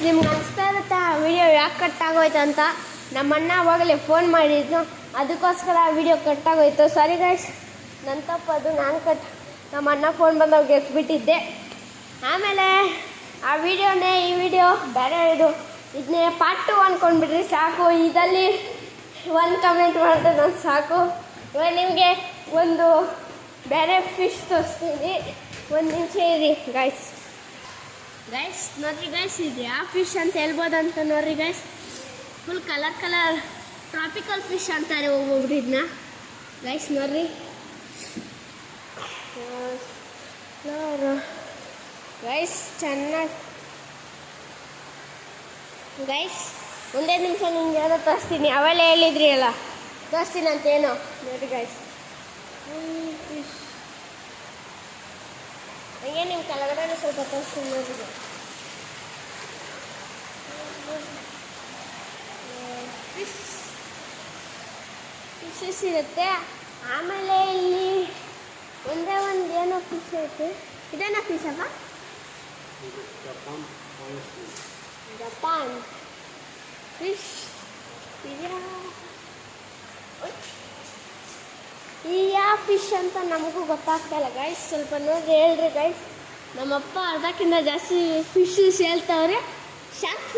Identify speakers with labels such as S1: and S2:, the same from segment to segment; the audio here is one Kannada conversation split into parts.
S1: ನಿಮ್ಗೆ ಅನಿಸ್ತಾ ಇರುತ್ತೆ ಆ ವಿಡಿಯೋ ಯಾಕೆ ಕಟ್ಟಾಗೋಯ್ತು ಅಂತ. ನಮ್ಮ ಅಣ್ಣ ಅವಾಗಲೇ ಫೋನ್ ಮಾಡಿದ್ದು, ಅದಕ್ಕೋಸ್ಕರ ಆ ವಿಡಿಯೋ ಕಟ್ಟಾಗೋಯ್ತು. ಸಾರಿ ಗೈಸ್, ನನ್ನ ತಪ್ಪದು. ನಮ್ಮ ಅಣ್ಣ ಫೋನ್ ಬಂದಾಗ ಎತ್ಬಿಟ್ಟಿದ್ದೆ. ಆಮೇಲೆ ಆ ವಿಡಿಯೋನೇ ಈ ವಿಡಿಯೋ ಬೇರೆ ಇದನ್ನೇ ಪಾರ್ಟ್ 2 ಅಂದ್ಕೊಂಡ್ಬಿಡ್ರಿ ಸಾಕು. ಇದರಲ್ಲಿ 1 ಕಮೆಂಟ್ ಮಾಡಿದ್ರೆ ನಾನು ಸಾಕು. ಇವಾಗ ನಿಮಗೆ ಒಂದು ಬೇರೆ ಫಿಶ್ ತೋರಿಸ್ತೀನಿ, ಒಂದು ನಿಮಿಷ ಇರಿ ಗೈಸ್. ನೋಡ್ರಿ ಗೈಸ್, ಇದು ಯಾವ ಫಿಶ್ ಅಂತ ಹೇಳ್ಬೋದಂತ ನೋಡ್ರಿ guys. Full colour tropical fish ಅಂತಾರೆ ಒಬ್ಬೊಬ್ರು ಇದನ್ನ. ಗೈಸ್ ನೋಡ್ರಿ, ಗೈಸ್ ಚೆನ್ನಾಗಿ. ಗೈಸ್ ಒಂದೇ ನಿಮಿಷ ನಿಮ್ಗೆ ಏನೋ ತೋರಿಸ್ತೀನಿ. ಅವೆಲ್ಲ ಹೇಳಿದ್ರಿ ಅಲ್ಲ, ತೋರಿಸ್ತೀನಿ ಅಂತೇನೋ ನೋಡ್ರಿ ಗೈಸ್. ಫಿಶ್ ಹಂಗೆ ನಿಮ್ಮ ಕೆಳಗಡೆ ಸ್ವಲ್ಪ ತೋರಿಸ್ತೀನಿ ನೋಡ್ರಿ. ಫಿಶಸ್ ಇರುತ್ತೆ. ಆಮೇಲೆ ಇಲ್ಲಿ ಒಂದೇ ಒಂದು ಏನೋ ಫಿಶ್ ಐತೆ. ಇದೇನೋ ಫಿಶ್ ಅಪ್ಪ? ಜಪಾನ್ ಫಿಶ್ ಈ ಯಾವ ಫಿಶ್ ಅಂತ ನಮಗೂ ಗೊತ್ತಾಗ್ತಾಯಿಲ್ಲ ಗೈಸ್. ಸ್ವಲ್ಪ ನೋಡಿ ಹೇಳ್ರಿ ಗೈಸ್. ನಮ್ಮಪ್ಪ ಅರ್ಧಕ್ಕಿಂತ ಜಾಸ್ತಿ ಫಿಶಸ್ ಹೇಳ್ತಾವ್ರೆ. ಶಾರ್ಕ್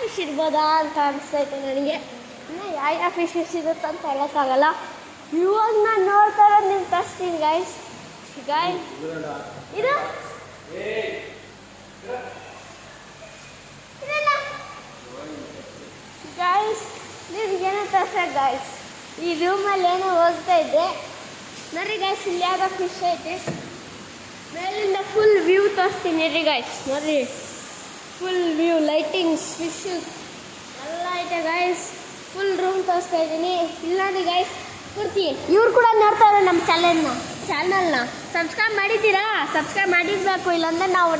S1: ಫಿಶ್ ಇರ್ಬೋದಾ ಅಂತ ಅನಿಸ್ತೈತೆ ನನಗೆ. ಇನ್ನು ಯಾವ ಫಿಶಸ್ ಇರುತ್ತೆ ಅಂತ ಹೇಳೋಕ್ಕಾಗಲ್ಲ. ಇವಾಗ ನಾನು ನೋಡ್ತಾ ಇರೋದು ನಿಮ್ಗೆ ತರಿಸ್ತೀನಿ ಗೈಸ್. ಇದು ಗೈಸ್ ನಿಮ್ಗೇನೋ ತರ್ಸಕ್ಕೆ ಗೈಸ್. ಈ ರೂಮಲ್ಲಿ ಏನೋ ಹೋಗ್ತಾ ಇದ್ದೆ ನೋಡ್ರಿ ಗೈಸ್. ಇಲ್ಲಿ ಯಾವುದೋ ಫಿಶ್ ಐತೆ. ಮೇಲಿಂದ ಫುಲ್ ವ್ಯೂ ತೋರಿಸ್ತೀನಿ ರೀ ಗೈಸ್. ನೋಡ್ರಿ ಫುಲ್ ವ್ಯೂ, ಲೈಟಿಂಗ್ಸ್, ಫಿಶಸ್ ಎಲ್ಲ ಐತೆ ಗೈಸ್. ಫುಲ್ ರೂಮ್ ತೋರಿಸ್ತಾ ಇದ್ದೀನಿ. ಇಲ್ಲ ನೋಡಿ ಗೈಸ್, ಪೂರ್ತಿ ಇವ್ರು ಕೂಡ ನೋಡ್ತಾರೆ ನಮ್ಮ ಚಾನಲ್ನ. ಸಬ್ಸ್ಕ್ರೈಬ್ ಮಾಡಿದ್ದೀರಾ? ಸಬ್ಸ್ಕ್ರೈಬ್ ಮಾಡಿರಬೇಕು, ಇಲ್ಲಾಂದರೆ ನಾವು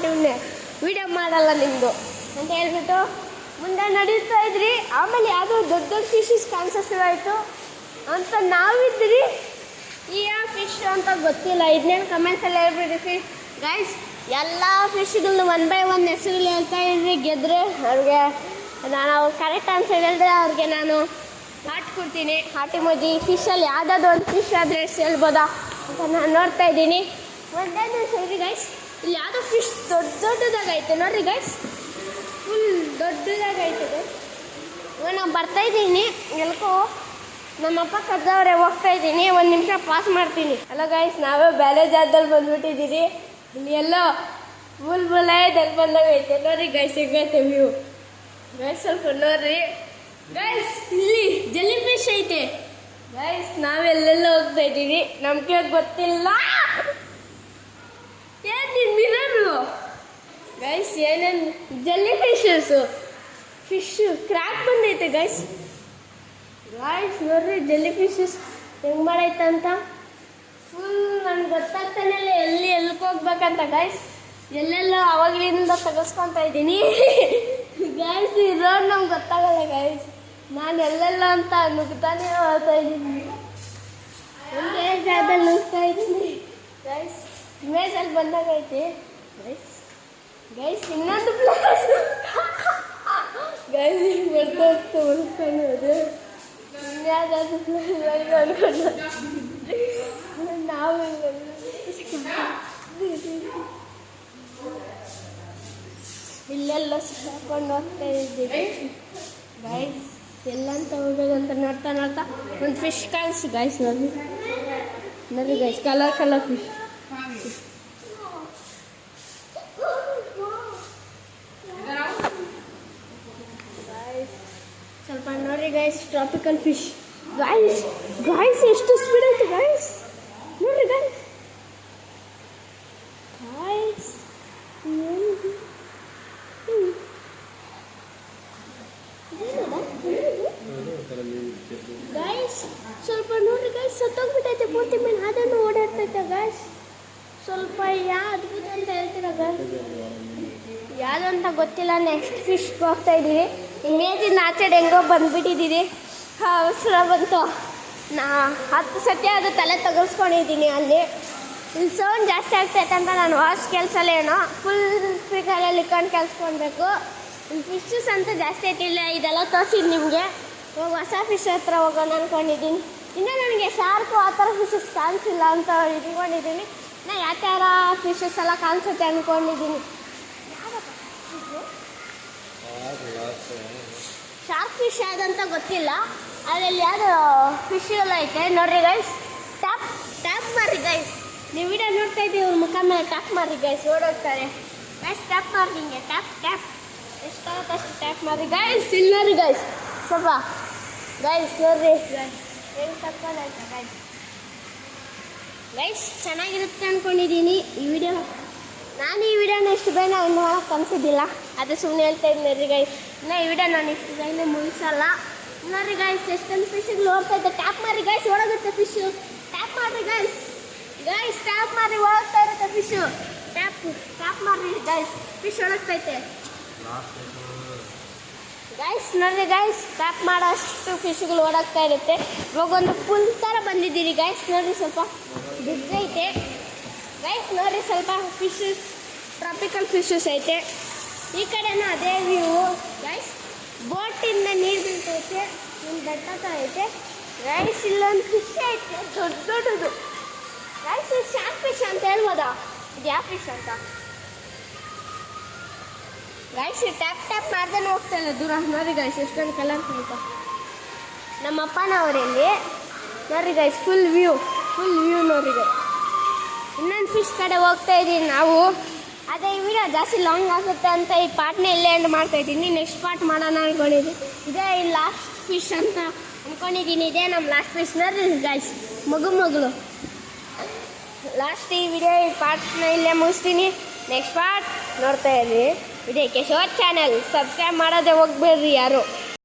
S1: ವಿಡಿಯೋ ಮಾಡಲ್ಲ ನಿಮ್ಮದು ಅಂತ ಹೇಳ್ಬಿಟ್ಟು ಮುಂದೆ ನಡೀತಾ ಇದ್ರಿ. ಆಮೇಲೆ ಯಾವುದೋ ದೊಡ್ಡ ಫಿಶಸ್ ಕಾಣಿಸ್ತಾಯಿತ್ತು ಅಂತ ನಾವಿದ್ರಿ. ಈ ಯಾವ ಫಿಶ್ ಅಂತ ಗೊತ್ತಿಲ್ಲ. ಇದನ್ನೇನು ಕಮೆಂಟ್ಸಲ್ಲಿ ಹೇಳ್ಬಿಡಿ ಗೈಸ್. ಎಲ್ಲ ಫಿಶ್ಗಳನ್ನ 1 by 1 ಹೆಸರುಗಳು ಹೇಳ್ತಾ ಇದ್ರಿ. ಗೆದ್ದರೆ ಅವ್ರಿಗೆ ನಾನು ಕರೆಕ್ಟ್ ಆನ್ಸರ್ ಹೇಳಿದ್ರೆ ಅವ್ರಿಗೆ ನಾನು ಹಾಟ್ ಕೊಡ್ತೀನಿ, ಹಾಟ್ ಇಮೋಜಿ. ಫಿಶಲ್ಲಿ ಯಾವುದಾದ್ರು ಒಂದು ಫಿಶ್ ಆದರೆ ಹೇಳ್ಬೋದಾ ಅಂತ ನಾನು ನೋಡ್ತಾ ಇದ್ದೀನಿ. ಒಂದೇ ನಿಮಿಷ ಇರಿ ಗೈಸ್. ಇಲ್ಲಿ ಯಾವುದೋ ಫಿಶ್ ದೊಡ್ಡದಾಗೈತೆ ನೋಡ್ರಿ ಗೈಸ್. Full ದೊಡ್ಡದಾಗೈತೆ guys. ಇವಾಗ ನಾನು ಬರ್ತಾಯಿದ್ದೀನಿ ಎಲ್ಕೋ. ನಮ್ಮಪ್ಪ ಕದ್ದವ್ರೆ, ಹೋಗ್ತಾ ಇದ್ದೀನಿ. 1 ನಿಮಿಷ ಪಾಸ್ ಮಾಡ್ತೀನಿ. ಅಲ್ಲ ಗೈಸ್, ನಾವೇ ಬೇರೆ ಜಾಗದಲ್ಲಿ ಬಂದುಬಿಟ್ಟಿದ್ದೀರಿ. ಇಲ್ಲಿ ಎಲ್ಲೋ ಬುಲ್ಬುಲಾಯದಲ್ಲಿ ಬಂದಾಗೈತೆ ನೋಡ್ರಿ ಗೈಸ್. ಹೆಂಗೈತೆ ವ್ಯೂ ಗೈಸ್, ಸ್ವಲ್ಪ ನೋಡ್ರಿ ಗೈಸ್. ಇಲ್ಲಿ ಜೆಲ್ಲಿ ಫಿಶ್ ಐತೆ ಗೈಸ್. ನಾವೆಲ್ಲೆಲ್ಲ ಹೋಗ್ತಾ ಇದ್ದೀವಿ, ನಮ್ಗೆ ಗೊತ್ತಿಲ್ಲ. ಏನು ಮಿರರು ಗೈಸ್, ಏನೇನು ಜೆಲ್ಲಿ ಫಿಶು ಕ್ರ್ಯಾಕ್ ಬಂದೈತೆ ಗೈಸ್. ನೋಡ್ರಿ ಜೆಲ್ಲಿ ಫಿಶಸ್ ಹೆಂಗೆ ಮಾಡೈತೆ ಅಂತ. ಫುಲ್ ನನಗೆ ಗೊತ್ತಾಗ್ತಾನೆ ಇಲ್ಲ ಎಲ್ಲಿಗೆ ಹೋಗ್ಬೇಕಂತ ಗೈಸ್. ಎಲ್ಲೆಲ್ಲೋ ಅವಾಗಲಿಂದ ತೆಗೆಸ್ಕೊತಾ ಇದ್ದೀನಿ ಗೈಸ್. ಈ ರೋಡ್ ನಮ್ಗೆ ಗೊತ್ತಾಗಲ್ಲ ಗೈಸ್. ನಾನು ಎಲ್ಲೆಲ್ಲ ಅಂತ ನುಗ್ತಾನೆ ಹೋಗ್ತಾ ಇದ್ದೀನಿ. ಒಂದೇ ಜಾಗದಲ್ಲಿ ನುಗ್ತಾ ಇದ್ದೀನಿ ಗೈಸ್. ಇಮೇಜಲ್ಲಿ ಬಂದಾಗೈತಿ ಗೈಸ್. ಇನ್ನೊಂದು ಪ್ಲೇಸ್ ಗೈಸ್. ಬರ್ತಾ ಹೋಗ್ತಾನೆ ಇನ್ಯಾವುದಾದ್ರು ಪ್ಲೇಸ್ ಅನ್ಕೊಂಡು ನಾವು ಇಲ್ಲೆಲ್ಲ ಹಾಕೊಂಡು ಹೋಗ್ತಾ ಇದ್ದೀವಿ ಗೈಸ್. ಎಲ್ಲಂತ ಹೋಗೋದಂತ ನೋಡ್ತಾ ಒಂದು ಫಿಶ್ ಕಾಣಿಸಿ ಗೈಸ್. ನೋಡಿ ಗೈಸ್, ಕಲರ್ ಫಿಶ್. ಸ್ವಲ್ಪ ನೋಡ್ರಿ ಗೈಸ್, ಟ್ರಾಪಿಕಲ್ ಫಿಶ್ ಗೈಸ್. ಎಷ್ಟು ಸ್ಪೀಡ್ ಐತೆ ಗೈಸ್, ನೋಡ್ರಿ ಗೈಸ್. ಗೈಸ್ ಸ್ವಲ್ಪ ನೋಡ್ರಿ ಗೈಸ್, ಸತ್ತೋಗ್ಬಿಟ್ಟೈತೆ ಪೂರ್ತಿ ಮೇಲೆ. ಅದನ್ನು ಓಡಾಡ್ತೈತೆ ಗೈಸ್. ಸ್ವಲ್ಪ ಯಾವ ಅದ್ಭುತ ಅಂತ ಹೇಳ್ತೀರ ಗೈಸ್? ಯಾವುದು ಅಂತ ಗೊತ್ತಿಲ್ಲ. ನೆಕ್ಸ್ಟ್ ಫಿಶ್ಗೆ ಹೋಗ್ತಾ ಇದ್ದೀವಿ. ಇಮೇಜಿಂದ ಆಚೆಡೆ ಹೆಂಗೋ ಬಂದುಬಿಟ್ಟಿದ್ದೀರಿ. ಅವಸರ ಬಂತು. 10 ಸತಿ ಅದು ತಲೆ ತೆಗೆಸ್ಕೊಂಡಿದ್ದೀನಿ ಅಲ್ಲಿ. ಇಲ್ಲಿ ಸೌಂಡ್ ಜಾಸ್ತಿ ಆಗ್ತೈತೆ ಅಂತ ನಾನು ವಾಚ್ ಕೆಲಸಲ್ಲೇನೋ ಫುಲ್ ಸ್ಪೀಕರಲ್ಲಿ ಇಟ್ಕೊಂಡು ಕೆಲ್ಸ್ಕೊಳ್ಬೇಕು. ಇಲ್ಲಿ ಫಿಶಸ್ ಅಂತ ಜಾಸ್ತಿ ಐತಿಲ್ಲ, ಇದೆಲ್ಲ ತೋರಿಸಿದ್ದು ನಿಮಗೆ. ಇವಾಗ ಹೊಸ ಫಿಶ್ ಹತ್ರ ಹೋಗೋಣ ಅಂದ್ಕೊಂಡಿದ್ದೀನಿ. ಇನ್ನೂ ನನಗೆ ಶಾರ್ಕು ಆ ಥರ ಫಿಶಸ್ ಕಾಣಿಸಿಲ್ಲ ಅಂತ ಇಟ್ಕೊಂಡಿದ್ದೀನಿ. ನಾ ಯಾವ ಥರ ಫಿಶಸ್ ಎಲ್ಲ ಕಾಣಿಸುತ್ತೆ ಅಂದ್ಕೊಂಡಿದ್ದೀನಿ. ಶಾರ್ಕ್ ಫಿಶ್ ಯಾವುದಂತ ಗೊತ್ತಿಲ್ಲ, ಅದರಲ್ಲಿ ಯಾವುದು ಫಿಶ್ ಎಲ್ಲ ಐತೆ ನೋಡ್ರಿ ಗೈಸ್. ಟ್ಯಾಪ್ ಮಾರಿ ಗೈಸ್, ನೀವು ವಿಡಿಯೋ ನೋಡ್ತಾ ಇದ್ದೀವಿ, ಇವ್ರ ಮುಖ ಮೇಲೆ ಟ್ಯಾಪ್ ಮಾರಿ ಗೈಸ್, ಓಡೋಗ್ತಾರೆ ಗೈಸ್. ಟ್ಯಾಪ್ ಮಾರಿ ಹಿಂಗೆ ಟ್ಯಾಪ್ ಎಷ್ಟಾಗುತ್ತೆ ಅಷ್ಟು ಟ್ಯಾಪ್ ಮಾರಿ ಗೈಸ್. ಇಲ್ಲಿ ನೋಡ್ರಿ ಗೈಸ್, ಸ್ವಲ್ಪ ಗೈಸ್ ನೋಡ್ರಿ ಹೆಂಗೆ ತಪ್ಪಾಯ್ತು ಗೈಸ್. ಚೆನ್ನಾಗಿರುತ್ತೆ ಅಂದ್ಕೊಂಡಿದ್ದೀನಿ ಈ ವಿಡಿಯೋ. ನಾನು ಈ ವಿಡಿಯೋನ ಇಷ್ಟು ಬೇಗ ಇನ್ನು ಮಾಡೋಕ್ಕೆ ಅನ್ಸಿದ್ದಿಲ್ಲ, ಅದು ಸುಮ್ಮನೆ ಹೇಳ್ತಾ ಇದ್ದೀನಿ ರೀ ಗೈಸ್. ಇನ್ನು ಈ ವಿಡಿಯೋ ನಾನು ಇಷ್ಟು ಬೇಗನೆ ಮುಗಿಸಲ್ಲ. ನೋಡ್ರಿ ಗೈಸ್ ಎಷ್ಟೊಂದು ಫಿಶ್ಗಳು ಹೋಗ್ತಾ ಇದ್ದೆ. ಟ್ಯಾಪ್ ಮಾಡಿ ಗೈಸ್, ಒಳಗುತ್ತೆ ಫಿಶು. ಟ್ಯಾಪ್ ಮಾಡಿರಿ ಗೈಸ್, ಟ್ಯಾಪ್ ಮಾಡಿ ಹೋಗ್ತಾ ಇರುತ್ತೆ ಫಿಶು. ಟ್ಯಾಪ್ ಮಾಡಿರಿ ಗೈಸ್, ಫಿಶ್ ಒಳಗ್ತೈತೆ ಗೈಸ್. ನೋಡ್ರಿ ಗೈಸ್, ಟ್ಯಾಪ್ ಮಾಡೋಷ್ಟು ಫಿಶ್ಗಳು ಓಡಾಗ್ತಾ ಇರುತ್ತೆ. ಇವಾಗ ಒಂದು ಪುಲ್ ಥರ ಬಂದಿದ್ದೀರಿ ಗೈಸ್. ನೋಡ್ರಿ ಸ್ವಲ್ಪ ಬಿದ್ದೈತೆ ಗೈಸ್. ನೋಡ್ರಿ ಸ್ವಲ್ಪ ಫಿಶಸ್, ಟ್ರಾಪಿಕಲ್ ಫಿಶಸ್ ಐತೆ. ಈ ಕಡೆನೂ ಅದೇ ವ್ಯೂ ಗೈಸ್. ಬೋಟಿಂದ ನೀರು ಬೀಳ್ತೈತೆ, ಒಂದು ಬೆಟ್ಟ ಥರ ಐತೆ ಗೈಸ್. ಇಲ್ಲೊಂದು ಫಿಶ್ ಐತೆ ದೊಡ್ಡದು ಗೈಸ್. ಇದು ಶಾರ್ಕ್ ಫಿಶ್ ಅಂತ ಹೇಳ್ಬೋದಾ? ಇದು ಯಾವ ಫಿಶ್ ಅಂತ ಗೈಸ್? ಟ್ಯಾಪ್ ಮಾಡ್ದೇ ಹೋಗ್ತಾ ಇಲ್ಲ ದೂರ. ನೋಡಿ ಗೈಸ್ ಎಷ್ಟೊಂದು ಕಲರ್ ಅಂತ ನಮ್ಮ ಅಪ್ಪನವರಲ್ಲಿ. ನೋಡ್ರಿ ಗೈಸ್ ಫುಲ್ ವ್ಯೂ ನೋಡ್ರಿ ಗೈಸ್. ಇನ್ನೊಂದು ಫಿಶ್ ಕಡೆ ಹೋಗ್ತಾ ಇದ್ದೀವಿ ನಾವು. ಅದೇ ಈ ವಿಡಿಯೋ ಜಾಸ್ತಿ ಲಾಂಗ್ ಆಗುತ್ತೆ ಅಂತ ಈ ಪಾರ್ಟ್ನೇ ಇಲ್ಲೇ ಎಂಡ್ ಮಾಡ್ತಾಯಿದ್ದೀನಿ. ನೆಕ್ಸ್ಟ್ ಪಾರ್ಟ್ ಮಾಡೋಣ ಅಂದ್ಕೊಂಡಿದ್ದೀನಿ. ಇದೇ ಈ ಲಾಸ್ಟ್ ಫಿಶ್ ಅಂತ ಅಂದ್ಕೊಂಡಿದ್ದೀನಿ. ಇದೇ ನಮ್ಮ ಲಾಸ್ಟ್ ಫಿಶ್. ನೋಡ್ರಿ ಗೈಸ್, ಮಗಳು ಲಾಸ್ಟ್ ಈ ವಿಡಿಯೋ ಈ ಪಾರ್ಟ್ನ ಇಲ್ಲೇ ಮುಗಿಸ್ತೀನಿ. ನೆಕ್ಸ್ಟ್ ಪಾರ್ಟ್ ನೋಡ್ತಾ ಇರಿ. ವಿಡಿಯೋಕ್ಕೆ ಶೋ ಚಾನಲ್ ಸಬ್ಸ್ಕ್ರೈಬ್ ಮಾಡೋದೇ ಹೋಗ್ಬೇಡ್ರಿ ಯಾರು.